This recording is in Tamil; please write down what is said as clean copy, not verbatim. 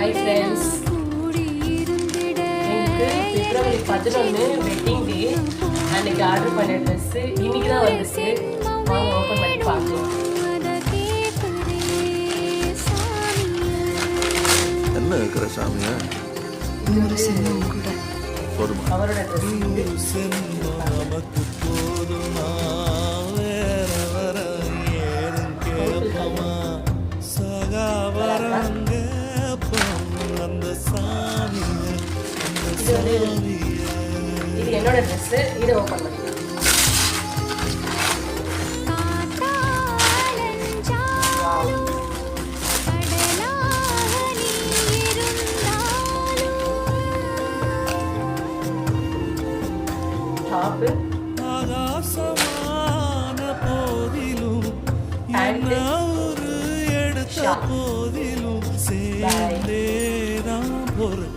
ஹாய் ஃப்ரெண்ட்ஸ், எனக்கு பிப்ரவரி 11 வெட்டிங் டே. அன்னைக்கு ஆர்டர் பண்ண ட்ரெஸ்ஸு இன்னைக்கு தான் வந்துச்சு. வாங்க ஓப்பன் பண்ணி பார்க்கலாம். என்ன இருக்கிற சாமியா? அவரோட ட்ரெஸ் இது என்னோட ட்ரெஸ். இதை ஓப்பன் பண்ணிக்கலாம். Top, pant, short. பை.